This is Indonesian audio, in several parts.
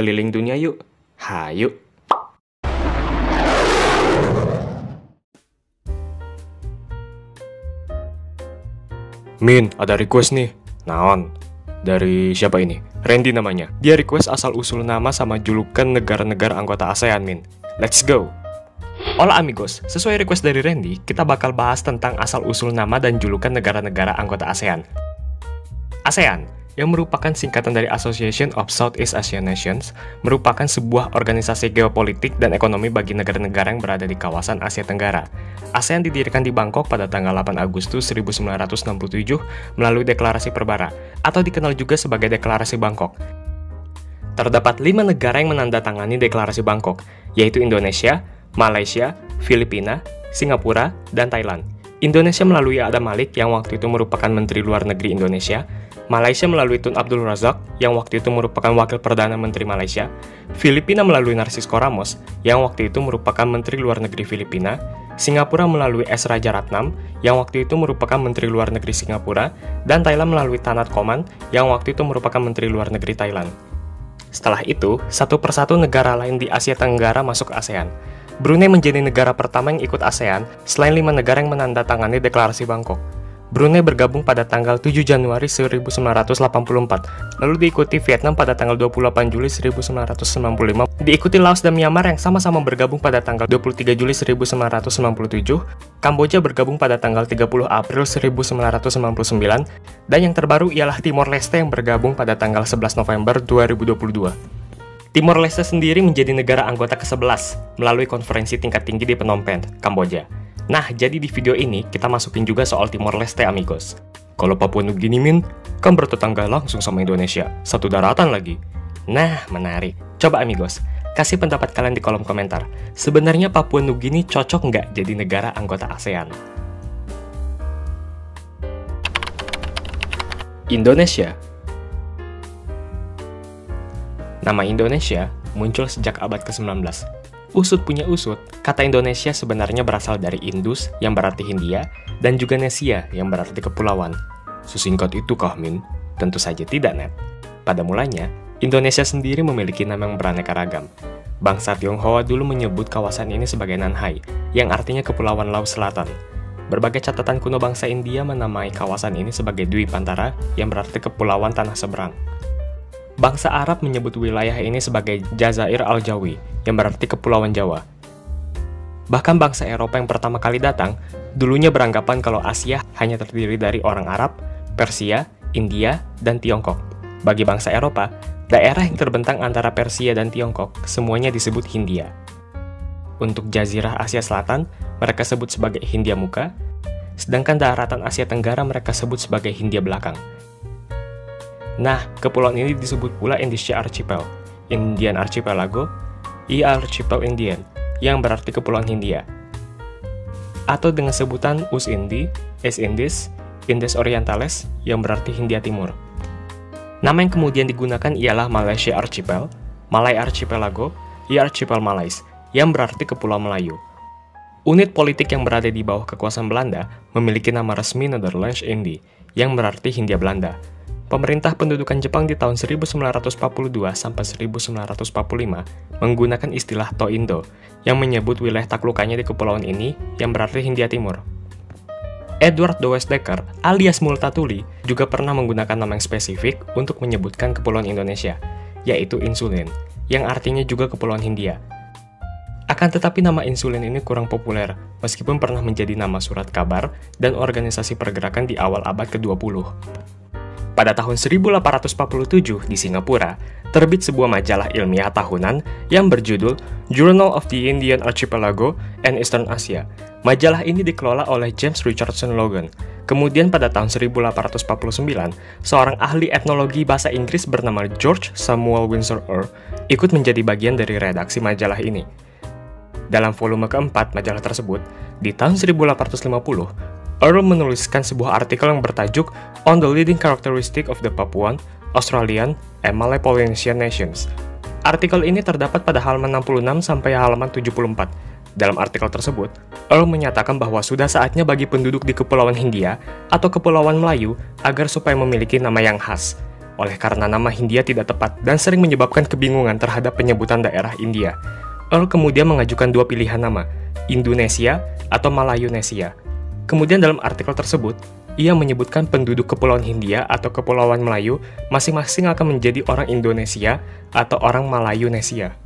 Keliling dunia yuk. Hayu. Min, ada request nih. Naon? Dari siapa ini? Randy namanya. Dia request asal-usul nama sama julukan negara-negara anggota ASEAN, Min. Let's go! Hola amigos, sesuai request dari Randy, kita bakal bahas tentang asal-usul nama dan julukan negara-negara anggota ASEAN. ASEAN, yang merupakan singkatan dari Association of Southeast Asian Nations, merupakan sebuah organisasi geopolitik dan ekonomi bagi negara-negara yang berada di kawasan Asia Tenggara. ASEAN didirikan di Bangkok pada tanggal 8 Agustus 1967 melalui Deklarasi Perbara, atau dikenal juga sebagai Deklarasi Bangkok. Terdapat 5 negara yang menandatangani Deklarasi Bangkok, yaitu Indonesia, Malaysia, Filipina, Singapura, dan Thailand. Indonesia melalui Adam Malik yang waktu itu merupakan Menteri Luar Negeri Indonesia, Malaysia melalui Tun Abdul Razak yang waktu itu merupakan Wakil Perdana Menteri Malaysia, Filipina melalui Narcisco Ramos yang waktu itu merupakan Menteri Luar Negeri Filipina, Singapura melalui S. Rajaratnam yang waktu itu merupakan Menteri Luar Negeri Singapura, dan Thailand melalui Tanat Koman yang waktu itu merupakan Menteri Luar Negeri Thailand. Setelah itu, satu persatu negara lain di Asia Tenggara masuk ASEAN. Brunei menjadi negara pertama yang ikut ASEAN selain 5 negara yang menandatangani Deklarasi Bangkok. Brunei bergabung pada tanggal 7 Januari 1984, lalu diikuti Vietnam pada tanggal 28 Juli 1995, diikuti Laos dan Myanmar yang sama-sama bergabung pada tanggal 23 Juli 1997, Kamboja bergabung pada tanggal 30 April 1999, dan yang terbaru ialah Timor Leste yang bergabung pada tanggal 11 November 2022. Timor Leste sendiri menjadi negara anggota ke-11 melalui konferensi tingkat tinggi di Phnom Penh, Kamboja. Nah, jadi di video ini kita masukin juga soal Timor Leste, amigos. Kalau Papua Nugini, Min, kan bertetangga langsung sama Indonesia, satu daratan lagi. Nah, menarik. Coba amigos, kasih pendapat kalian di kolom komentar. Sebenarnya Papua Nugini cocok nggak jadi negara anggota ASEAN? Indonesia. Nama Indonesia muncul sejak abad ke-19. Usut punya usut, kata Indonesia sebenarnya berasal dari Indus yang berarti Hindia, dan juga Nesia yang berarti kepulauan. Sesingkat itu kah, Min? Tentu saja tidak, Net. Pada mulanya, Indonesia sendiri memiliki nama yang beraneka ragam. Bangsa Tionghoa dulu menyebut kawasan ini sebagai Nanhai, yang artinya Kepulauan Laut Selatan. Berbagai catatan kuno bangsa India menamai kawasan ini sebagai Dwi Pantara, yang berarti Kepulauan Tanah Seberang. Bangsa Arab menyebut wilayah ini sebagai Jazair Al-Jawi, yang berarti Kepulauan Jawa. Bahkan bangsa Eropa yang pertama kali datang, dulunya beranggapan kalau Asia hanya terdiri dari orang Arab, Persia, India, dan Tiongkok. Bagi bangsa Eropa, daerah yang terbentang antara Persia dan Tiongkok semuanya disebut Hindia. Untuk Jazirah Asia Selatan, mereka sebut sebagai Hindia Muka, sedangkan daratan Asia Tenggara mereka sebut sebagai Hindia Belakang. Nah, kepulauan ini disebut pula Indonesia Archipel, Indian Archipelago, Archipel Indian, yang berarti Kepulauan Hindia. Atau dengan sebutan US-Indi, East Indies, Indies Orientales, yang berarti Hindia Timur. Nama yang kemudian digunakan ialah Malaysia Archipel, Malay Archipelago, Archipel Malais, yang berarti Kepulauan Melayu. Unit politik yang berada di bawah kekuasaan Belanda memiliki nama resmi Nederlands Indie, yang berarti Hindia Belanda. Pemerintah pendudukan Jepang di tahun 1942 sampai 1945 menggunakan istilah Toindo yang menyebut wilayah taklukannya di kepulauan ini yang berarti Hindia Timur. Edward Dewes Dekker alias Multatuli juga pernah menggunakan nama yang spesifik untuk menyebutkan kepulauan Indonesia, yaitu Insulin, yang artinya juga Kepulauan Hindia. Akan tetapi nama Insulin ini kurang populer, meskipun pernah menjadi nama surat kabar dan organisasi pergerakan di awal abad ke-20. Pada tahun 1847 di Singapura, terbit sebuah majalah ilmiah tahunan yang berjudul Journal of the Indian Archipelago and Eastern Asia. Majalah ini dikelola oleh James Richardson Logan. Kemudian pada tahun 1849, seorang ahli etnologi bahasa Inggris bernama George Samuel Windsor Earl ikut menjadi bagian dari redaksi majalah ini. Dalam volume keempat majalah tersebut, di tahun 1850, Earl menuliskan sebuah artikel yang bertajuk On the Leading Characteristic of the Papuan, Australian, and Malay Polynesian Nations. Artikel ini terdapat pada halaman 66 sampai halaman 74. Dalam artikel tersebut, Earl menyatakan bahwa sudah saatnya bagi penduduk di Kepulauan Hindia atau Kepulauan Melayu agar supaya memiliki nama yang khas. oleh karena nama Hindia tidak tepat dan sering menyebabkan kebingungan terhadap penyebutan daerah India. Earl kemudian mengajukan dua pilihan nama, Indonesia atau Malayunesia. Kemudian dalam artikel tersebut, ia menyebutkan penduduk Kepulauan Hindia atau Kepulauan Melayu masing-masing akan menjadi orang Indonesia atau orang Malayunesia.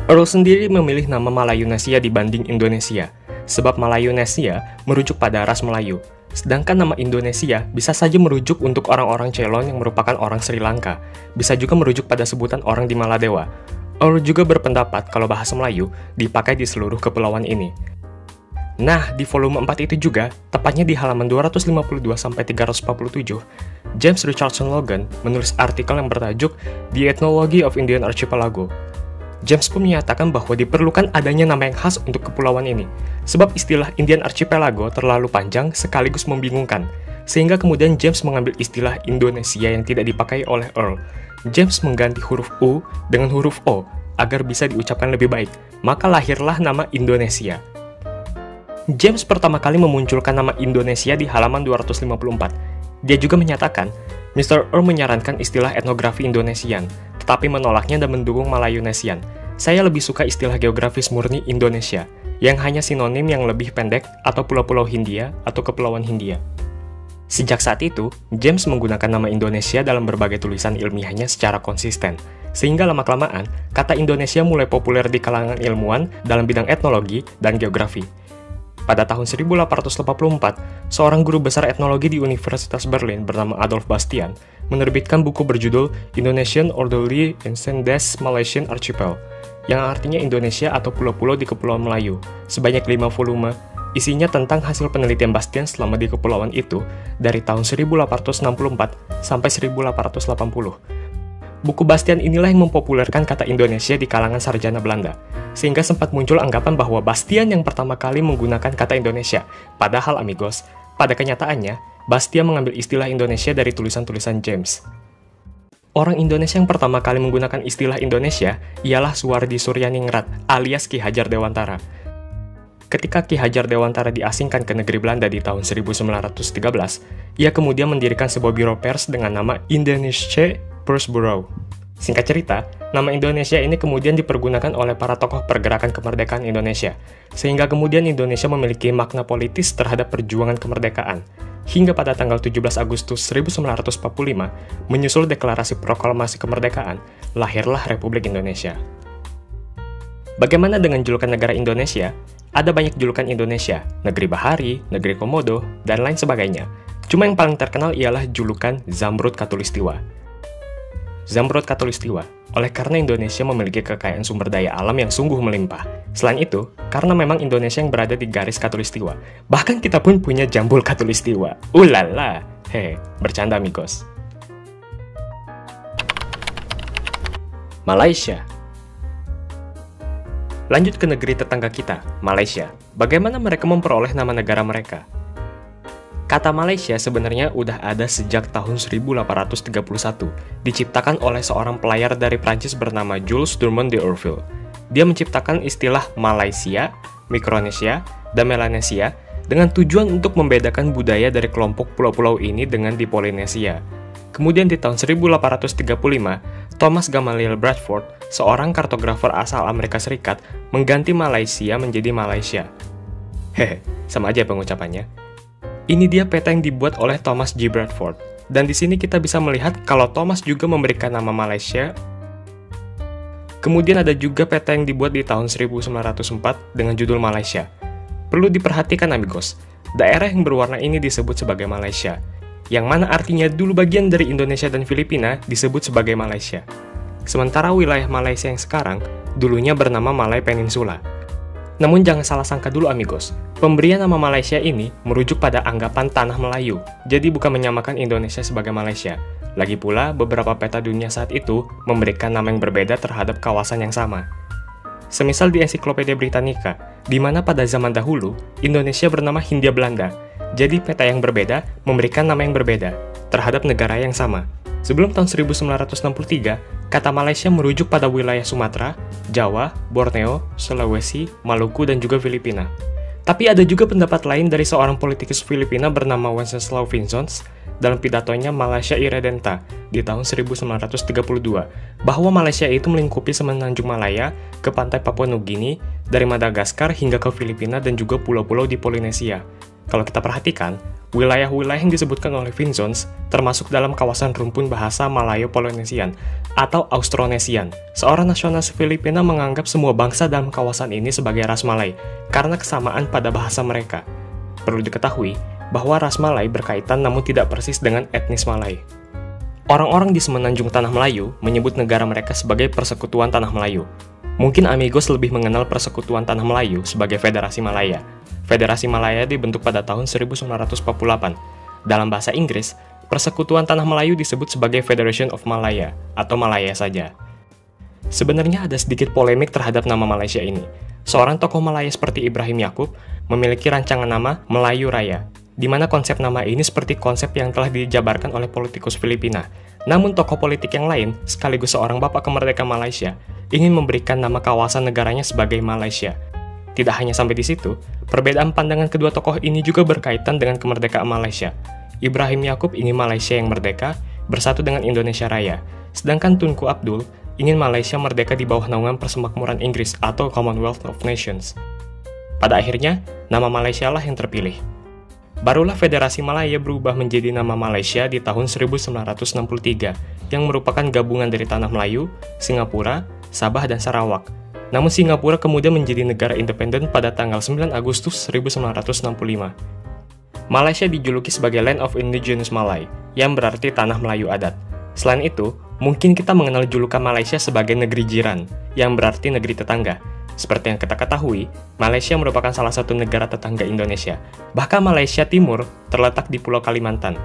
Earl sendiri memilih nama Malayunesia dibanding Indonesia, sebab Malayunesia merujuk pada ras Melayu. Sedangkan nama Indonesia bisa saja merujuk untuk orang-orang Ceylon yang merupakan orang Sri Lanka, bisa juga merujuk pada sebutan orang di Maladewa. Earl juga berpendapat kalau bahasa Melayu dipakai di seluruh kepulauan ini. Nah, di volume 4 itu juga, tepatnya di halaman 252-347, James Richardson Logan menulis artikel yang bertajuk The Ethnology of Indian Archipelago. James pun menyatakan bahwa diperlukan adanya nama yang khas untuk kepulauan ini, sebab istilah Indian Archipelago terlalu panjang sekaligus membingungkan, sehingga kemudian James mengambil istilah Indonesia yang tidak dipakai oleh Earl. James mengganti huruf U dengan huruf O agar bisa diucapkan lebih baik, maka lahirlah nama Indonesia. James pertama kali memunculkan nama Indonesia di halaman 254. Dia juga menyatakan, Mr. Earl menyarankan istilah etnografi Indonesian, tetapi menolaknya dan mendukung Malayunesian. Saya lebih suka istilah geografis murni Indonesia, yang hanya sinonim yang lebih pendek atau pulau-pulau Hindia atau kepulauan Hindia. Sejak saat itu, James menggunakan nama Indonesia dalam berbagai tulisan ilmiahnya secara konsisten, sehingga lama-kelamaan, kata Indonesia mulai populer di kalangan ilmuwan dalam bidang etnologi dan geografi. Pada tahun 1884, seorang guru besar etnologi di Universitas Berlin bernama Adolf Bastian menerbitkan buku berjudul Indonesian Orderly Ancient des Malaysian Archipel, yang artinya Indonesia atau pulau-pulau di Kepulauan Melayu, sebanyak 5 volume, isinya tentang hasil penelitian Bastian selama di kepulauan itu dari tahun 1864 sampai 1880. Buku Bastian inilah yang mempopulerkan kata Indonesia di kalangan sarjana Belanda, sehingga sempat muncul anggapan bahwa Bastian yang pertama kali menggunakan kata Indonesia. Padahal, amigos, pada kenyataannya, Bastian mengambil istilah Indonesia dari tulisan-tulisan James. Orang Indonesia yang pertama kali menggunakan istilah Indonesia ialah Suwardi Suryaningrat alias Ki Hajar Dewantara. Ketika Ki Hajar Dewantara diasingkan ke negeri Belanda di tahun 1913, ia kemudian mendirikan sebuah biro pers dengan nama Indonesische Persbureau. Singkat cerita, nama Indonesia ini kemudian dipergunakan oleh para tokoh pergerakan kemerdekaan Indonesia, sehingga kemudian Indonesia memiliki makna politis terhadap perjuangan kemerdekaan. Hingga pada tanggal 17 Agustus 1945, menyusul deklarasi proklamasi kemerdekaan, lahirlah Republik Indonesia. Bagaimana dengan julukan negara Indonesia? Ada banyak julukan Indonesia, negeri bahari, negeri komodo, dan lain sebagainya. Cuma yang paling terkenal ialah julukan Zamrud Khatulistiwa. Zamrud Khatulistiwa, oleh karena Indonesia memiliki kekayaan sumber daya alam yang sungguh melimpah. Selain itu, karena memang Indonesia yang berada di garis Khatulistiwa, bahkan kita pun punya jambul Khatulistiwa. Ulala, bercanda amigos. Malaysia. Lanjut ke negeri tetangga kita, Malaysia. Bagaimana mereka memperoleh nama negara mereka? Kata Malaysia sebenarnya udah ada sejak tahun 1831, diciptakan oleh seorang pelayar dari Prancis bernama Jules Dumont d'Urville. Dia menciptakan istilah Malaysia, Micronesia, dan Melanesia dengan tujuan untuk membedakan budaya dari kelompok pulau-pulau ini dengan di Polinesia. Kemudian di tahun 1835, Thomas Gamaliel Bradford, seorang kartografer asal Amerika Serikat, mengganti Malaysia menjadi Malaysia. Sama aja pengucapannya. Ini dia peta yang dibuat oleh Thomas G. Bradford. Dan di sini kita bisa melihat kalau Thomas juga memberikan nama Malaysia. Kemudian ada juga peta yang dibuat di tahun 1904 dengan judul Malaysia. Perlu diperhatikan amigos, daerah yang berwarna ini disebut sebagai Malaysia, yang mana artinya dulu bagian dari Indonesia dan Filipina disebut sebagai Malaysia. Sementara wilayah Malaysia yang sekarang, dulunya bernama Malay Peninsula. Namun jangan salah sangka dulu amigos, pemberian nama Malaysia ini merujuk pada anggapan tanah Melayu, jadi bukan menyamakan Indonesia sebagai Malaysia. Lagi pula, beberapa peta dunia saat itu memberikan nama yang berbeda terhadap kawasan yang sama. Semisal di Ensiklopedia Britannica, di mana pada zaman dahulu, Indonesia bernama Hindia Belanda, jadi peta yang berbeda memberikan nama yang berbeda terhadap negara yang sama. Sebelum tahun 1963, kata Malaysia merujuk pada wilayah Sumatera, Jawa, Borneo, Sulawesi, Maluku, dan juga Filipina. Tapi ada juga pendapat lain dari seorang politikus Filipina bernama Wenceslao Vinzons. dalam pidatonya Malaysia Irredenta di tahun 1932 bahwa Malaysia itu melingkupi semenanjung Malaya ke pantai Papua Nugini dari Madagaskar hingga ke Filipina dan juga pulau-pulau di Polinesia. Kalau kita perhatikan, wilayah-wilayah yang disebutkan oleh Vinzons termasuk dalam kawasan rumpun bahasa Malayo-Polinesian atau Austronesian. Seorang nasionalis Filipina menganggap semua bangsa dalam kawasan ini sebagai ras Malay karena kesamaan pada bahasa mereka. Perlu diketahui bahwa ras Malay berkaitan namun tidak persis dengan etnis Malay. Orang-orang di semenanjung Tanah Melayu menyebut negara mereka sebagai Persekutuan Tanah Melayu. Mungkin amigos lebih mengenal Persekutuan Tanah Melayu sebagai Federasi Malaya. Federasi Malaya dibentuk pada tahun 1948. Dalam bahasa Inggris, Persekutuan Tanah Melayu disebut sebagai Federation of Malaya atau Malaya saja. Sebenarnya ada sedikit polemik terhadap nama Malaysia ini. Seorang tokoh Malaya seperti Ibrahim Yaakob memiliki rancangan nama Melayu Raya, di mana konsep nama ini seperti konsep yang telah dijabarkan oleh politikus Filipina. Namun tokoh politik yang lain, sekaligus seorang bapak kemerdekaan Malaysia, ingin memberikan nama kawasan negaranya sebagai Malaysia. Tidak hanya sampai di situ, perbedaan pandangan kedua tokoh ini juga berkaitan dengan kemerdekaan Malaysia. Ibrahim Yaakob ingin Malaysia yang merdeka bersatu dengan Indonesia Raya, sedangkan Tunku Abdul ingin Malaysia merdeka di bawah naungan Persemakmuran Inggris atau Commonwealth of Nations. Pada akhirnya, nama Malaysia lah yang terpilih. Barulah Federasi Malaya berubah menjadi nama Malaysia di tahun 1963, yang merupakan gabungan dari Tanah Melayu, Singapura, Sabah, dan Sarawak. Namun Singapura kemudian menjadi negara independen pada tanggal 9 Agustus 1965. Malaysia dijuluki sebagai Land of Indigenous Malay, yang berarti Tanah Melayu Adat. Selain itu, mungkin kita mengenal julukan Malaysia sebagai negeri jiran, yang berarti negeri tetangga. Seperti yang kita ketahui, Malaysia merupakan salah satu negara tetangga Indonesia. Bahkan Malaysia Timur terletak di Pulau Kalimantan.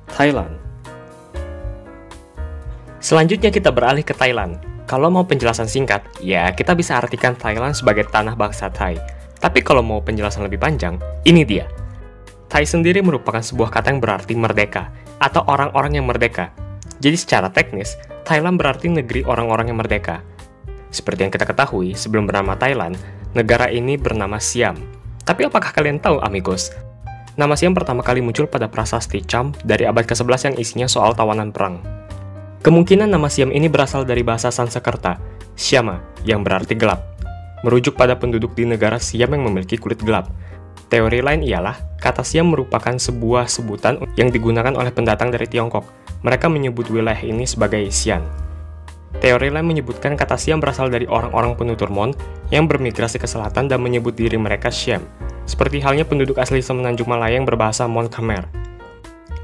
Thailand. Selanjutnya kita beralih ke Thailand. Kalau mau penjelasan singkat, ya kita bisa artikan Thailand sebagai tanah bangsa Thai. Tapi kalau mau penjelasan lebih panjang, ini dia. Thai sendiri merupakan sebuah kata yang berarti merdeka, atau orang-orang yang merdeka. Jadi secara teknis, Thailand berarti negeri orang-orang yang merdeka. Seperti yang kita ketahui, sebelum bernama Thailand, negara ini bernama Siam. Tapi apakah kalian tahu, amigos? Nama Siam pertama kali muncul pada prasasti Cham dari abad ke-11 yang isinya soal tawanan perang. Kemungkinan nama Siam ini berasal dari bahasa Sanskerta, Syama, yang berarti gelap, merujuk pada penduduk di negara Siam yang memiliki kulit gelap. Teori lain ialah, kata Siam merupakan sebuah sebutan yang digunakan oleh pendatang dari Tiongkok. Mereka menyebut wilayah ini sebagai Sian. Teori lain menyebutkan kata Siam berasal dari orang-orang penutur Mon yang bermigrasi ke selatan dan menyebut diri mereka Siam, seperti halnya penduduk asli semenanjung Malaya yang berbahasa Mon Khmer.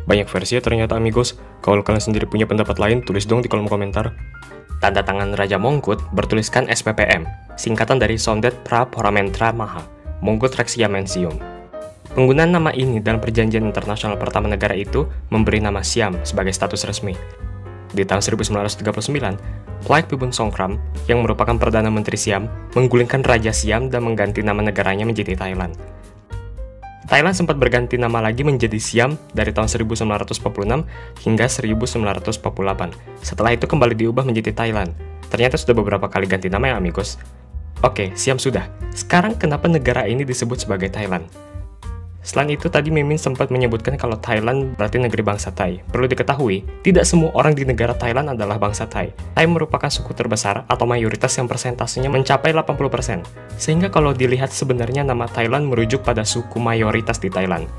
Banyak versi ya ternyata amigos. Kalau kalian sendiri punya pendapat lain, tulis dong di kolom komentar. Tanda tangan Raja Mongkut bertuliskan SPPM, singkatan dari Sondet Pra Paramentra Maha, Mongkut Rex Yamensium. Penggunaan nama ini dalam perjanjian internasional pertama negara itu memberi nama Siam sebagai status resmi. Di tahun 1939, Plaek Pibun Songkram, yang merupakan Perdana Menteri Siam, menggulingkan Raja Siam dan mengganti nama negaranya menjadi Thailand. Thailand sempat berganti nama lagi menjadi Siam dari tahun 1946 hingga 1948. Setelah itu kembali diubah menjadi Thailand. Ternyata sudah beberapa kali ganti nama ya amigos. Oke, Siam sudah. Sekarang kenapa negara ini disebut sebagai Thailand? Selain itu, tadi Mimin sempat menyebutkan kalau Thailand berarti negeri bangsa Thai. Perlu diketahui, tidak semua orang di negara Thailand adalah bangsa Thai. Thai merupakan suku terbesar atau mayoritas yang persentasenya mencapai 80%. Sehingga kalau dilihat sebenarnya nama Thailand merujuk pada suku mayoritas di Thailand.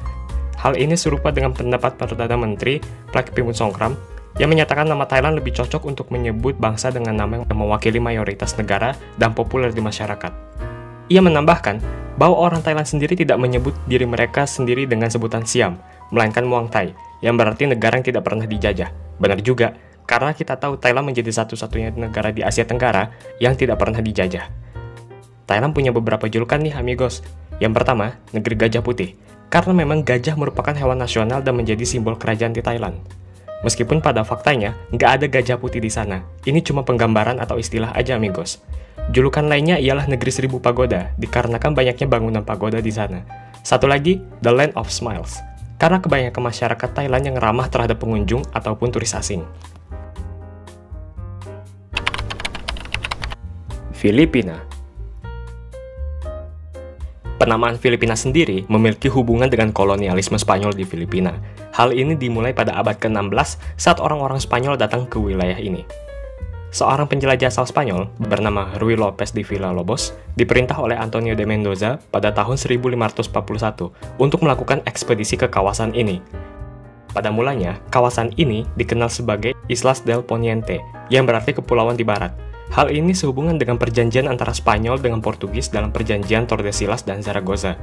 Hal ini serupa dengan pendapat Perdana Menteri Plaek Pibun Songkram yang menyatakan nama Thailand lebih cocok untuk menyebut bangsa dengan nama yang mewakili mayoritas negara dan populer di masyarakat. Ia menambahkan bahwa orang Thailand sendiri tidak menyebut diri mereka sendiri dengan sebutan Siam, melainkan Muang Thai, yang berarti negara yang tidak pernah dijajah. Benar juga, karena kita tahu Thailand menjadi satu-satunya negara di Asia Tenggara yang tidak pernah dijajah. Thailand punya beberapa julukan nih amigos. Yang pertama, negeri gajah putih, karena memang gajah merupakan hewan nasional dan menjadi simbol kerajaan di Thailand. Meskipun pada faktanya, nggak ada gajah putih di sana. Ini cuma penggambaran atau istilah aja amigos. Julukan lainnya ialah Negeri Seribu Pagoda, dikarenakan banyaknya bangunan pagoda di sana. Satu lagi, The Land of Smiles, karena kebanyakan masyarakat Thailand yang ramah terhadap pengunjung ataupun turis asing. Filipina. Penamaan Filipina sendiri memiliki hubungan dengan kolonialisme Spanyol di Filipina. Hal ini dimulai pada abad ke-16 saat orang-orang Spanyol datang ke wilayah ini. Seorang penjelajah asal Spanyol bernama Ruy López de Villalobos diperintah oleh Antonio de Mendoza pada tahun 1541 untuk melakukan ekspedisi ke kawasan ini. Pada mulanya, kawasan ini dikenal sebagai Islas del Poniente, yang berarti kepulauan di barat. Hal ini sehubungan dengan perjanjian antara Spanyol dengan Portugis dalam perjanjian Tordesillas dan Zaragoza.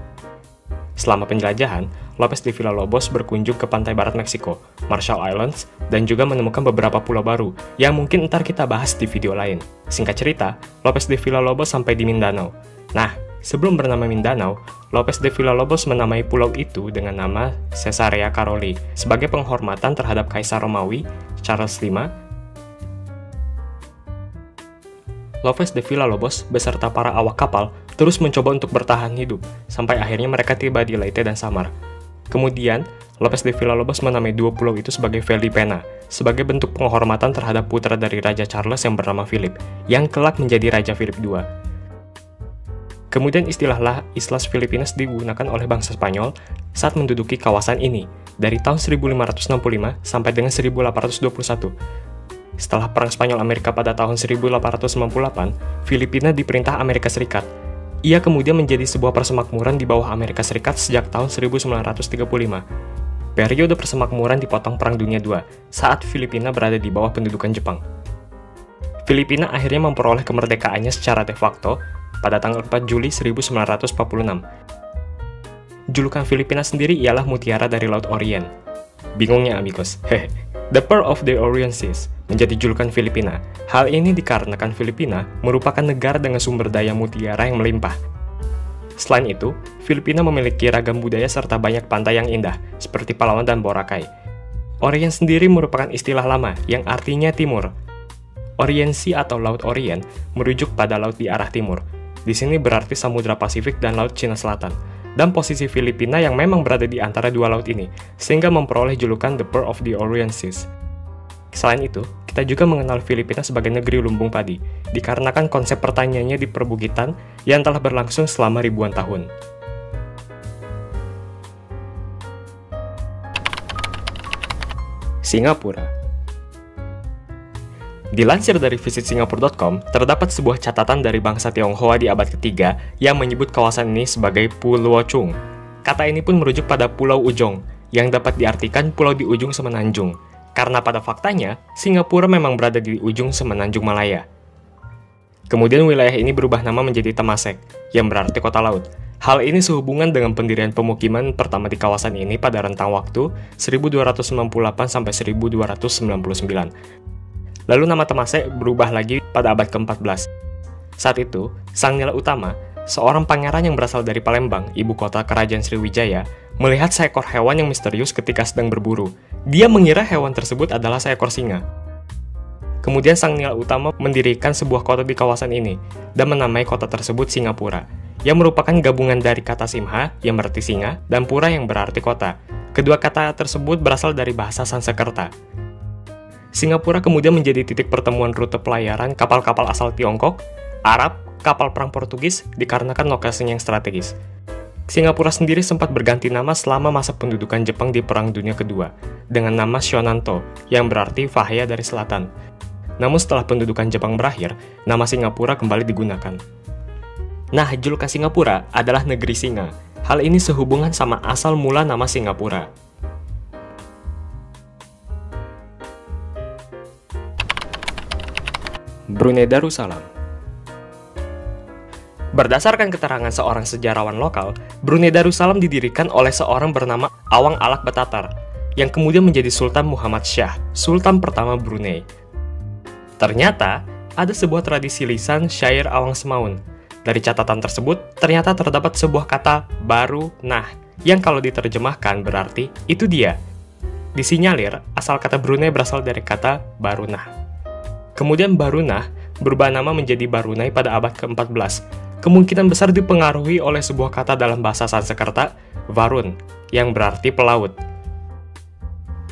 Selama penjelajahan, López de Villalobos berkunjung ke pantai barat Meksiko, Marshall Islands, dan juga menemukan beberapa pulau baru yang mungkin ntar kita bahas di video lain. Singkat cerita, López de Villalobos sampai di Mindanao. Nah, sebelum bernama Mindanao, López de Villalobos menamai pulau itu dengan nama Caesarea Caroli sebagai penghormatan terhadap Kaisar Romawi Charles V. López de Villalobos beserta para awak kapal terus mencoba untuk bertahan hidup, sampai akhirnya mereka tiba di Leyte dan Samar. Kemudian, López de Villalobos menamai dua pulau itu sebagai Felipena, sebagai bentuk penghormatan terhadap putra dari Raja Charles yang bernama Philip, yang kelak menjadi Raja Philip II. Kemudian istilahlah Islas Filipinas digunakan oleh bangsa Spanyol saat menduduki kawasan ini, dari tahun 1565 sampai dengan 1821. Setelah Perang Spanyol-Amerika pada tahun 1898, Filipina diperintah Amerika Serikat. Ia kemudian menjadi sebuah persemakmuran di bawah Amerika Serikat sejak tahun 1935. Periode persemakmuran dipotong Perang Dunia II, saat Filipina berada di bawah pendudukan Jepang. Filipina akhirnya memperoleh kemerdekaannya secara de facto pada tanggal 4 Juli 1946. Julukan Filipina sendiri ialah Mutiara dari Laut Orient. Bingungnya amigos, The Pearl of the Orient Seas menjadi julukan Filipina. Hal ini dikarenakan Filipina merupakan negara dengan sumber daya mutiara yang melimpah. Selain itu, Filipina memiliki ragam budaya serta banyak pantai yang indah, seperti Palawan dan Boracay. Orient sendiri merupakan istilah lama yang artinya timur. Oriensi atau Laut Orient merujuk pada laut di arah timur. Di sini berarti Samudra Pasifik dan Laut Cina Selatan. Dan posisi Filipina yang memang berada di antara dua laut ini, sehingga memperoleh julukan The Pearl of the Orient Seas. Selain itu, kita juga mengenal Filipina sebagai negeri lumbung padi, dikarenakan konsep pertaniannya di perbukitan yang telah berlangsung selama ribuan tahun. Singapura. Dilansir dari visitsingapura.com, terdapat sebuah catatan dari bangsa Tionghoa di abad ketiga yang menyebut kawasan ini sebagai Pulau Chung. Kata ini pun merujuk pada Pulau Ujong, yang dapat diartikan pulau di ujung semenanjung. Karena pada faktanya, Singapura memang berada di ujung semenanjung Malaya. Kemudian wilayah ini berubah nama menjadi Temasek, yang berarti kota laut. Hal ini sehubungan dengan pendirian pemukiman pertama di kawasan ini pada rentang waktu 1298 sampai 1299. Lalu nama Temasek berubah lagi pada abad ke-14. Saat itu, Sang Nila Utama, seorang pangeran yang berasal dari Palembang, ibu kota kerajaan Sriwijaya, melihat seekor hewan yang misterius ketika sedang berburu. Dia mengira hewan tersebut adalah seekor singa. Kemudian Sang Nila Utama mendirikan sebuah kota di kawasan ini, dan menamai kota tersebut Singapura, yang merupakan gabungan dari kata Simha, yang berarti singa, dan Pura yang berarti kota. Kedua kata tersebut berasal dari bahasa Sanskerta. Singapura kemudian menjadi titik pertemuan rute pelayaran kapal-kapal asal Tiongkok, Arab, kapal perang Portugis dikarenakan lokasinya yang strategis. Singapura sendiri sempat berganti nama selama masa pendudukan Jepang di Perang Dunia Kedua, dengan nama Shonanto, yang berarti Bahaya dari Selatan. Namun setelah pendudukan Jepang berakhir, nama Singapura kembali digunakan. Nah, julukan Singapura adalah negeri singa. Hal ini sehubungan sama asal mula nama Singapura. Brunei Darussalam. Berdasarkan keterangan seorang sejarawan lokal, Brunei Darussalam didirikan oleh seorang bernama Awang Alak Batatar, yang kemudian menjadi Sultan Muhammad Shah, Sultan pertama Brunei. Ternyata, ada sebuah tradisi lisan syair Awang Semaun. Dari catatan tersebut, ternyata terdapat sebuah kata baru nah, yang kalau diterjemahkan berarti itu dia. Disinyalir, asal kata Brunei berasal dari kata Barunah. Kemudian Barunah berubah nama menjadi Barunai pada abad ke-14. Kemungkinan besar dipengaruhi oleh sebuah kata dalam bahasa Sanskerta, Varun, yang berarti pelaut.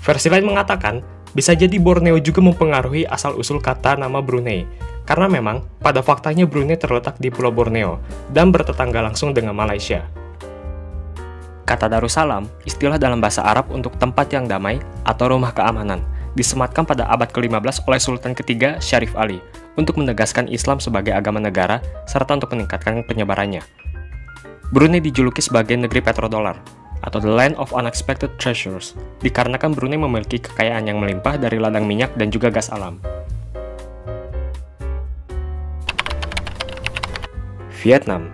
Versi lain mengatakan, Bisa jadi Borneo juga mempengaruhi asal-usul kata nama Brunei, karena memang pada faktanya Brunei terletak di Pulau Borneo dan bertetangga langsung dengan Malaysia. Kata Darussalam, istilah dalam bahasa Arab untuk tempat yang damai atau rumah keamanan, disematkan pada abad ke-15 oleh Sultan ketiga Syarif Ali untuk menegaskan Islam sebagai agama negara serta untuk meningkatkan penyebarannya. Brunei dijuluki sebagai negeri petrodolar, atau the land of unexpected treasures, dikarenakan Brunei memiliki kekayaan yang melimpah dari ladang minyak dan juga gas alam. Vietnam.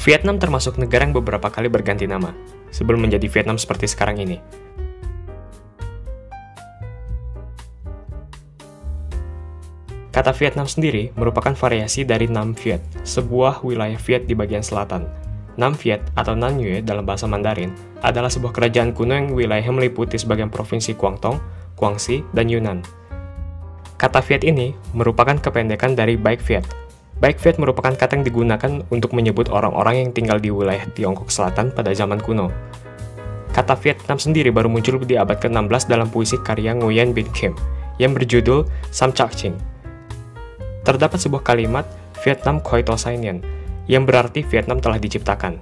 Vietnam termasuk negara yang beberapa kali berganti nama, sebelum menjadi Vietnam seperti sekarang ini. Kata Vietnam sendiri merupakan variasi dari Nam Viet, sebuah wilayah Viet di bagian selatan. Nam Viet atau Nam Ngue dalam bahasa Mandarin adalah sebuah kerajaan kuno yang wilayahnya meliputi sebagian provinsi Guangdong, Guangxi, dan Yunnan. Kata Viet ini merupakan kependekan dari Baik Viet. Baik Viet merupakan kata yang digunakan untuk menyebut orang-orang yang tinggal di wilayah Tiongkok Selatan pada zaman kuno. Kata Vietnam sendiri baru muncul di abad ke-16 dalam puisi karya Nguyen Binh Kim yang berjudul Sam Chak Ching. Terdapat sebuah kalimat Vietnam Khoi To Sai Nien yang berarti Vietnam telah diciptakan.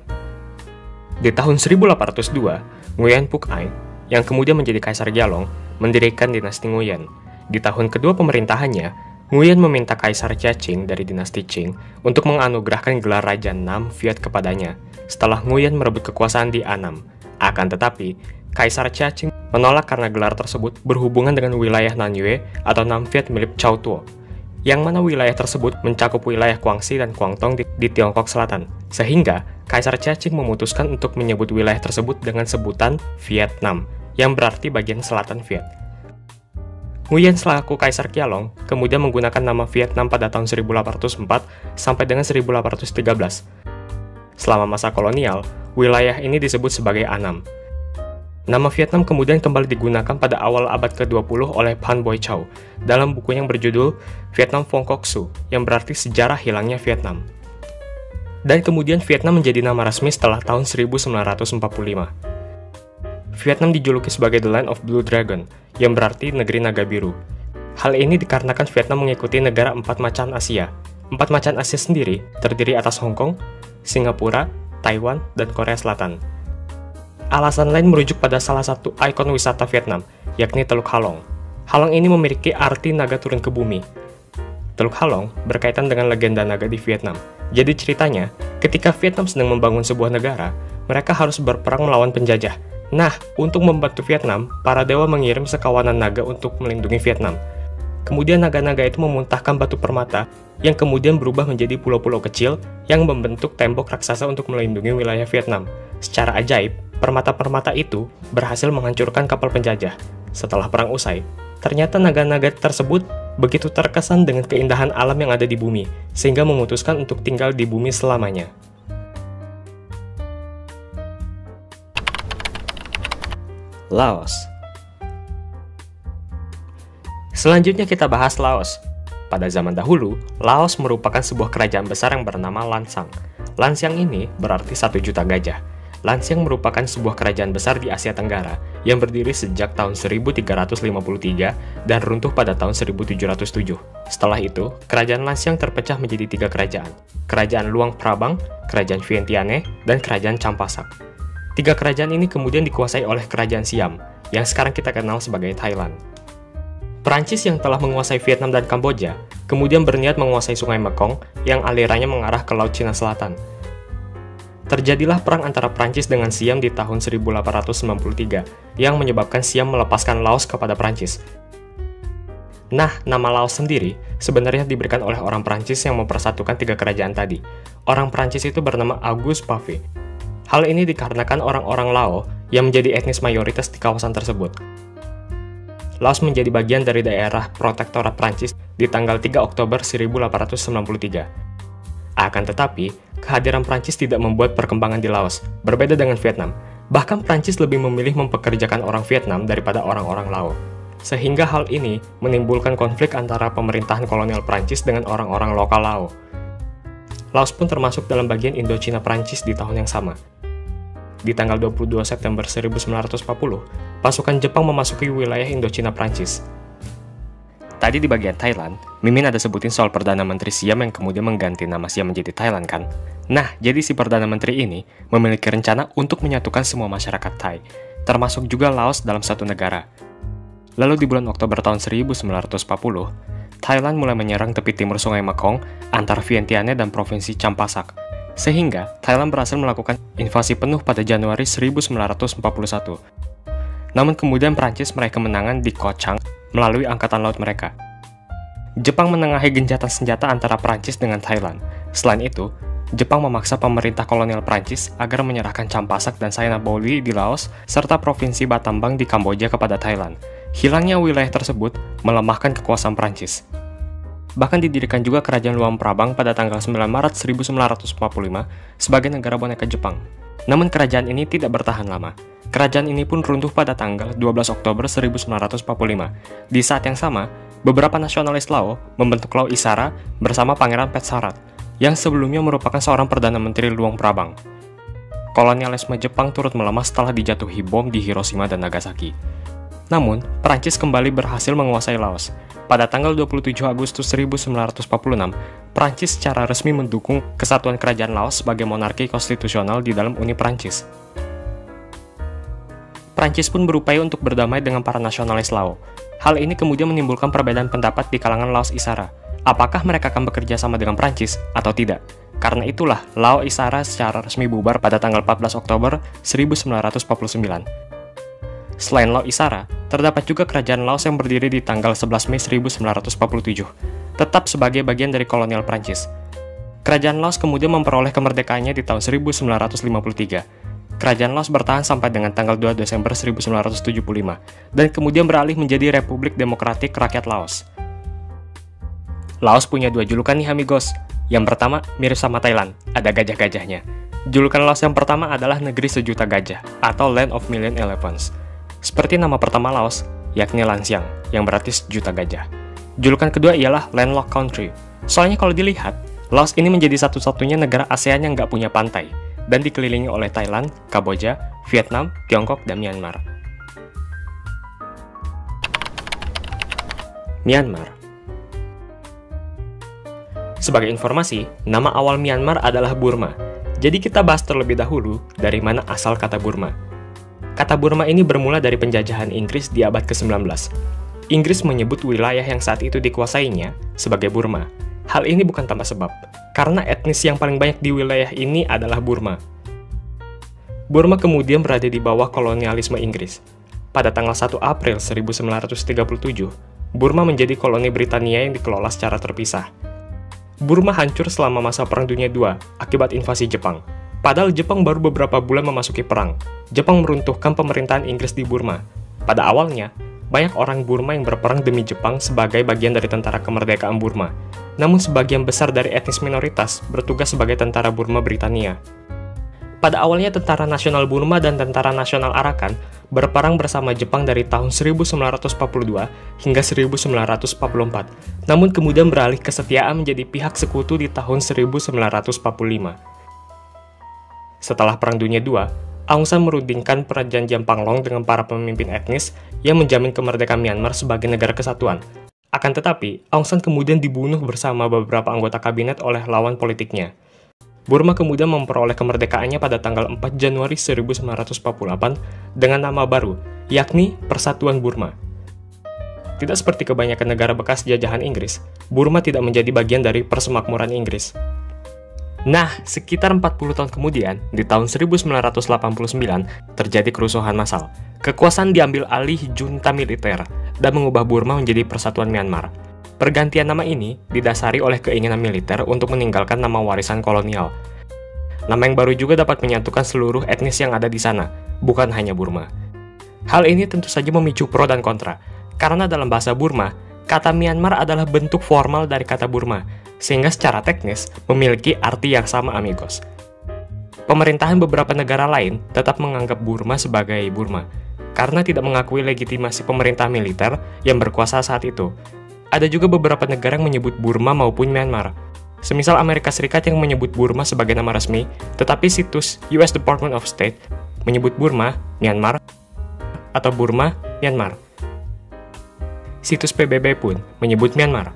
Di tahun 1802, Nguyen Phuc Anh, yang kemudian menjadi Kaisar Gialong, mendirikan dinasti Nguyen. Di tahun kedua pemerintahannya, Nguyen meminta Kaisar Chia Qing dari dinasti Qing untuk menganugerahkan gelar Raja Nam Viet kepadanya, setelah Nguyen merebut kekuasaan di Annam. Akan tetapi, Kaisar Chia Qing menolak karena gelar tersebut berhubungan dengan wilayah Nam Yue atau Nam Viet milik Chow Tuo, yang mana wilayah tersebut mencakup wilayah Guangxi dan Guangdong di Tiongkok Selatan, sehingga Kaisar Chia Qing memutuskan untuk menyebut wilayah tersebut dengan sebutan Vietnam, yang berarti bagian selatan Viet. Nguyen selaku Kaisar Gialong kemudian menggunakan nama Vietnam pada tahun 1804 sampai dengan 1813. Selama masa kolonial, wilayah ini disebut sebagai Annam. Nama Vietnam kemudian kembali digunakan pada awal abad ke-20 oleh Phan Boi Chau dalam buku yang berjudul Vietnam Phong Quoc Su, yang berarti sejarah hilangnya Vietnam. Dan kemudian Vietnam menjadi nama resmi setelah tahun 1945. Vietnam dijuluki sebagai The Land of Blue Dragon, yang berarti negeri naga biru. Hal ini dikarenakan Vietnam mengikuti negara empat macan Asia. Empat macan Asia sendiri terdiri atas Hong Kong, Singapura, Taiwan, dan Korea Selatan. Alasan lain merujuk pada salah satu ikon wisata Vietnam, yakni Teluk Halong. Halong ini memiliki arti naga turun ke bumi. Teluk Halong berkaitan dengan legenda naga di Vietnam. Jadi ceritanya, ketika Vietnam sedang membangun sebuah negara, mereka harus berperang melawan penjajah. Nah, untuk membantu Vietnam, para dewa mengirim sekawanan naga untuk melindungi Vietnam. Kemudian naga-naga itu memuntahkan batu permata yang kemudian berubah menjadi pulau-pulau kecil yang membentuk tembok raksasa untuk melindungi wilayah Vietnam. Secara ajaib, permata-permata itu berhasil menghancurkan kapal penjajah. Setelah perang usai, ternyata naga-naga tersebut begitu terkesan dengan keindahan alam yang ada di bumi, sehingga memutuskan untuk tinggal di bumi selamanya. Laos. Selanjutnya kita bahas Laos. Pada zaman dahulu, Laos merupakan sebuah kerajaan besar yang bernama Lan Xang. Lan Xang ini berarti 1 juta gajah. Lan Xang merupakan sebuah kerajaan besar di Asia Tenggara yang berdiri sejak tahun 1353 dan runtuh pada tahun 1707. Setelah itu, kerajaan Lan Xang terpecah menjadi 3 kerajaan. Kerajaan Luang Prabang, Kerajaan Vientiane, dan Kerajaan Champasak. 3 kerajaan ini kemudian dikuasai oleh Kerajaan Siam, yang sekarang kita kenal sebagai Thailand. Perancis yang telah menguasai Vietnam dan Kamboja, kemudian berniat menguasai Sungai Mekong yang alirannya mengarah ke Laut Cina Selatan. Terjadilah perang antara Perancis dengan Siam di tahun 1893, yang menyebabkan Siam melepaskan Laos kepada Perancis. Nah, nama Laos sendiri sebenarnya diberikan oleh orang Perancis yang mempersatukan 3 kerajaan tadi. Orang Perancis itu bernama Auguste Pavie. Hal ini dikarenakan orang-orang Lao yang menjadi etnis mayoritas di kawasan tersebut. Laos menjadi bagian dari daerah protektorat Prancis di tanggal 3 Oktober 1893. Akan tetapi, kehadiran Prancis tidak membuat perkembangan di Laos, berbeda dengan Vietnam. Bahkan Prancis lebih memilih mempekerjakan orang Vietnam daripada orang-orang Lao. Sehingga hal ini menimbulkan konflik antara pemerintahan kolonial Prancis dengan orang-orang lokal Lao. Laos pun termasuk dalam bagian Indochina Prancis di tahun yang sama. di tanggal 22 September 1940, pasukan Jepang memasuki wilayah Indochina Prancis. Tadi di bagian Thailand, Mimin ada sebutin soal Perdana Menteri Siam yang kemudian mengganti nama Siam menjadi Thailand kan? Nah, jadi si Perdana Menteri ini memiliki rencana untuk menyatukan semua masyarakat Thai, termasuk juga Laos dalam satu negara. Lalu di bulan Oktober tahun 1940, Thailand mulai menyerang tepi timur Sungai Mekong antara Vientiane dan Provinsi Champasak, sehingga Thailand berhasil melakukan invasi penuh pada Januari 1941. Namun kemudian Prancis meraih kemenangan di Ko Chang melalui angkatan laut mereka. Jepang menengahi gencatan senjata antara Prancis dengan Thailand. Selain itu, Jepang memaksa pemerintah kolonial Prancis agar menyerahkan Champasak dan Sainabauli di Laos serta Provinsi Battambang di Kamboja kepada Thailand. Hilangnya wilayah tersebut melemahkan kekuasaan Prancis. Bahkan didirikan juga Kerajaan Luang Prabang pada tanggal 9 Maret 1945 sebagai negara boneka Jepang. Namun kerajaan ini tidak bertahan lama. Kerajaan ini pun runtuh pada tanggal 12 Oktober 1945. Di saat yang sama, beberapa nasionalis Lao membentuk Lao Isara bersama Pangeran Petsarat, yang sebelumnya merupakan seorang Perdana Menteri Luang Prabang. Kolonialisme Jepang turut melemah setelah dijatuhi bom di Hiroshima dan Nagasaki. Namun, Prancis kembali berhasil menguasai Laos. Pada tanggal 27 Agustus 1946, Prancis secara resmi mendukung kesatuan kerajaan Laos sebagai monarki konstitusional di dalam Uni Prancis. Prancis pun berupaya untuk berdamai dengan para nasionalis Lao. Hal ini kemudian menimbulkan perbedaan pendapat di kalangan Laos Isara. Apakah mereka akan bekerja sama dengan Prancis atau tidak? Karena itulah, Lao Isara secara resmi bubar pada tanggal 14 Oktober 1949. Selain Lao Isara, terdapat juga kerajaan Laos yang berdiri di tanggal 11 Mei 1947, tetap sebagai bagian dari kolonial Prancis. Kerajaan Laos kemudian memperoleh kemerdekaannya di tahun 1953. Kerajaan Laos bertahan sampai dengan tanggal 2 Desember 1975, dan kemudian beralih menjadi Republik Demokratik Rakyat Laos. Laos punya dua julukan nih amigos. Yang pertama, mirip sama Thailand, ada gajah-gajahnya. Julukan Laos yang pertama adalah Negeri Sejuta Gajah, atau Land of Million Elephants. Seperti nama pertama Laos, yakni Lansiang, yang berarti sejuta gajah. Julukan kedua ialah Landlocked Country. Soalnya kalau dilihat, Laos ini menjadi satu-satunya negara ASEAN yang nggak punya pantai, dan dikelilingi oleh Thailand, Kamboja, Vietnam, Tiongkok, dan Myanmar. Myanmar. Sebagai informasi, nama awal Myanmar adalah Burma. Jadi kita bahas terlebih dahulu dari mana asal kata Burma. Kata Burma ini bermula dari penjajahan Inggris di abad ke-19. Inggris menyebut wilayah yang saat itu dikuasainya sebagai Burma. Hal ini bukan tanpa sebab, karena etnis yang paling banyak di wilayah ini adalah Burma. Burma kemudian berada di bawah kolonialisme Inggris. Pada tanggal 1 April 1937, Burma menjadi koloni Britania yang dikelola secara terpisah. Burma hancur selama masa Perang Dunia II akibat invasi Jepang. Padahal Jepang baru beberapa bulan memasuki perang. Jepang meruntuhkan pemerintahan Inggris di Burma. Pada awalnya, banyak orang Burma yang berperang demi Jepang sebagai bagian dari tentara kemerdekaan Burma. Namun sebagian besar dari etnis minoritas bertugas sebagai tentara Burma Britania. Pada awalnya Tentara Nasional Burma dan Tentara Nasional Arakan berperang bersama Jepang dari tahun 1942 hingga 1944, namun kemudian beralih kesetiaan menjadi pihak sekutu di tahun 1945. Setelah Perang Dunia II, Aung San merundingkan perjanjian Panglong dengan para pemimpin etnis yang menjamin kemerdekaan Myanmar sebagai negara kesatuan. Akan tetapi, Aung San kemudian dibunuh bersama beberapa anggota kabinet oleh lawan politiknya. Burma kemudian memperoleh kemerdekaannya pada tanggal 4 Januari 1948 dengan nama baru, yakni Persatuan Burma. Tidak seperti kebanyakan negara bekas jajahan Inggris, Burma tidak menjadi bagian dari persemakmuran Inggris. Nah, sekitar 40 tahun kemudian, di tahun 1989, terjadi kerusuhan massal. Kekuasaan diambil alih junta militer dan mengubah Burma menjadi Persatuan Myanmar. Pergantian nama ini didasari oleh keinginan militer untuk meninggalkan nama warisan kolonial. Nama yang baru juga dapat menyatukan seluruh etnis yang ada di sana, bukan hanya Burma. Hal ini tentu saja memicu pro dan kontra, karena dalam bahasa Burma, kata Myanmar adalah bentuk formal dari kata Burma, sehingga secara teknis memiliki arti yang sama amigos. Pemerintahan beberapa negara lain tetap menganggap Burma sebagai Burma, karena tidak mengakui legitimasi pemerintah militer yang berkuasa saat itu. Ada juga beberapa negara yang menyebut Burma maupun Myanmar. Semisal Amerika Serikat yang menyebut Burma sebagai nama resmi, tetapi situs US Department of State menyebut Burma, Myanmar, atau Burma, Myanmar. Situs PBB pun menyebut Myanmar.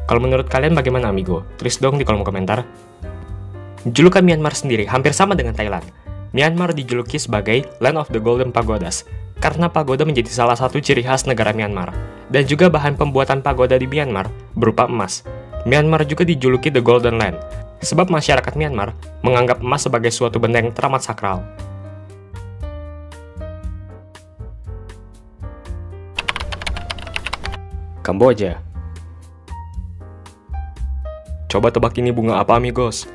Kalau menurut kalian bagaimana, amigo? Tulis dong di kolom komentar. Julukan Myanmar sendiri hampir sama dengan Thailand. Myanmar dijuluki sebagai Land of the Golden Pagodas, karena pagoda menjadi salah satu ciri khas negara Myanmar. Dan juga bahan pembuatan pagoda di Myanmar berupa emas. Myanmar juga dijuluki The Golden Land, sebab masyarakat Myanmar menganggap emas sebagai suatu benda yang teramat sakral. Kamboja. Coba tebak ini bunga apa, amigos?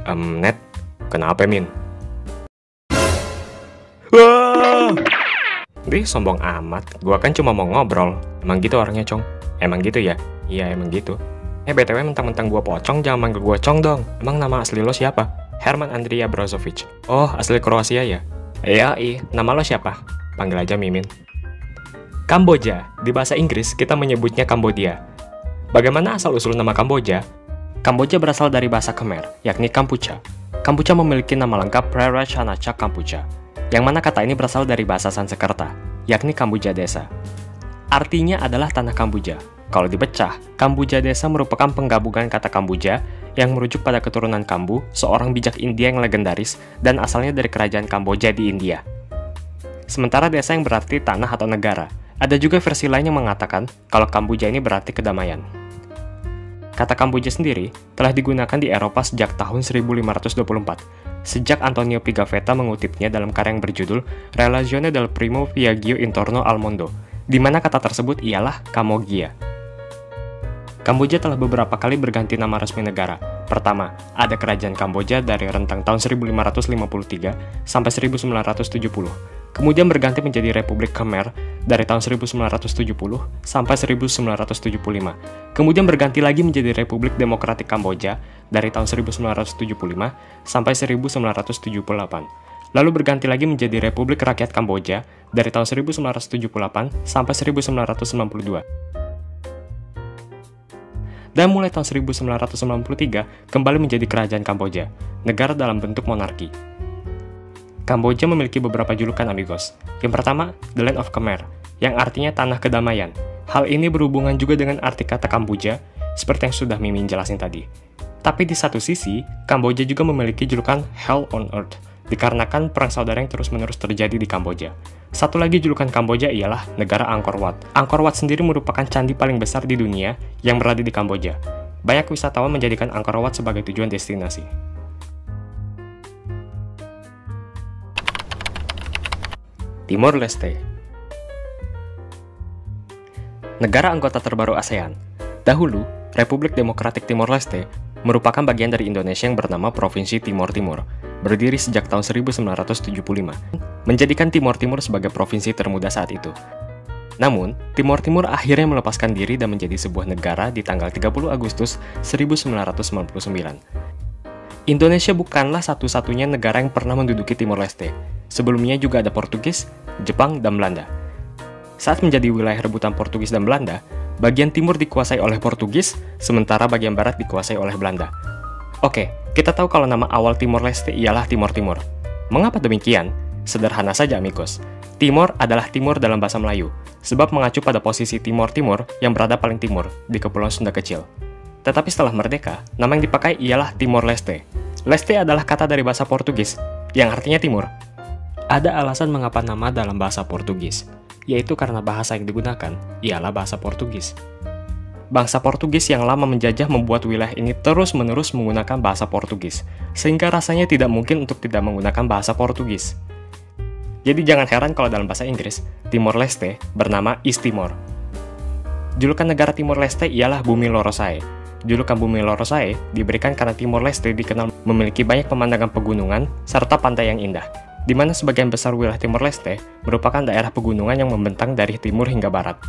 Net, kenapa, Min? Wah! Dih, sombong amat. Gua kan cuma mau ngobrol. Emang gitu orangnya, Cong? Emang gitu ya? Iya, emang gitu. BTW, mentang-mentang gua pocong, jangan manggil gua Cong dong. Emang nama asli lo siapa? Herman Andrija Brozovic. Oh, asli Kroasia ya? Iya, nama lo siapa? Panggil aja Mimin. Kamboja. Di bahasa Inggris, kita menyebutnya Kambodia. Bagaimana asal-usul nama Kamboja? Kamboja berasal dari bahasa Khmer, yakni Kampucha. Kampucha memiliki nama lengkap Prarachanacha Kampucha, yang mana kata ini berasal dari bahasa Sanskerta, yakni Kambuja Desa. Artinya adalah tanah Kambuja. Kalau dipecah, Kambuja Desa merupakan penggabungan kata Kambuja yang merujuk pada keturunan Kambu, seorang bijak India yang legendaris dan asalnya dari kerajaan Kamboja di India. Sementara desa yang berarti tanah atau negara. Ada juga versi lain yang mengatakan kalau Kambuja ini berarti kedamaian. Kata Kamboja sendiri telah digunakan di Eropa sejak tahun 1524, sejak Antonio Pigafetta mengutipnya dalam karya yang berjudul Relazione del primo viaggio intorno al mondo, di mana kata tersebut ialah Kamogia. Kamboja telah beberapa kali berganti nama resmi negara. Pertama, ada Kerajaan Kamboja dari rentang tahun 1553 sampai 1970. Kemudian berganti menjadi Republik Khmer dari tahun 1970 sampai 1975. Kemudian berganti lagi menjadi Republik Demokratik Kamboja dari tahun 1975 sampai 1978. Lalu berganti lagi menjadi Republik Rakyat Kamboja dari tahun 1978 sampai 1992. Dan mulai tahun 1993 kembali menjadi Kerajaan Kamboja, negara dalam bentuk monarki. Kamboja memiliki beberapa julukan, amigos. Yang pertama, The Land of Khmer, yang artinya tanah kedamaian. Hal ini berhubungan juga dengan arti kata Kamboja, seperti yang sudah Mimin jelasin tadi. Tapi di satu sisi, Kamboja juga memiliki julukan Hell on Earth, dikarenakan perang saudara yang terus-menerus terjadi di Kamboja. Satu lagi julukan Kamboja ialah negara Angkor Wat. Angkor Wat sendiri merupakan candi paling besar di dunia yang berada di Kamboja. Banyak wisatawan menjadikan Angkor Wat sebagai tujuan destinasi. Timor Leste. Negara anggota terbaru ASEAN. Dahulu, Republik Demokratik Timor Leste merupakan bagian dari Indonesia yang bernama Provinsi Timor Timur, berdiri sejak tahun 1975, menjadikan Timor Timur sebagai provinsi termuda saat itu. Namun, Timor Timur akhirnya melepaskan diri dan menjadi sebuah negara di tanggal 30 Agustus 1999. Indonesia bukanlah satu-satunya negara yang pernah menduduki Timor Leste. Sebelumnya juga ada Portugis, Jepang, dan Belanda. Saat menjadi wilayah rebutan Portugis dan Belanda, bagian timur dikuasai oleh Portugis, sementara bagian barat dikuasai oleh Belanda. Oke, kita tahu kalau nama awal Timor Leste ialah Timor Timur. Mengapa demikian? Sederhana saja, amigos. Timor adalah timur dalam bahasa Melayu, sebab mengacu pada posisi Timor Timur yang berada paling timur di Kepulauan Sunda Kecil. Tetapi setelah merdeka, nama yang dipakai ialah Timor Leste. Leste adalah kata dari bahasa Portugis, yang artinya timur. Ada alasan mengapa nama dalam bahasa Portugis, yaitu karena bahasa yang digunakan ialah bahasa Portugis. Bangsa Portugis yang lama menjajah membuat wilayah ini terus-menerus menggunakan bahasa Portugis, sehingga rasanya tidak mungkin untuk tidak menggunakan bahasa Portugis. Jadi jangan heran kalau dalam bahasa Inggris, Timor Leste bernama East Timor. Julukan negara Timor Leste ialah Bumi Lorosae. Julukan Bumi Lorosae diberikan karena Timor Leste dikenal memiliki banyak pemandangan pegunungan serta pantai yang indah, di mana sebagian besar wilayah Timor Leste merupakan daerah pegunungan yang membentang dari timur hingga barat.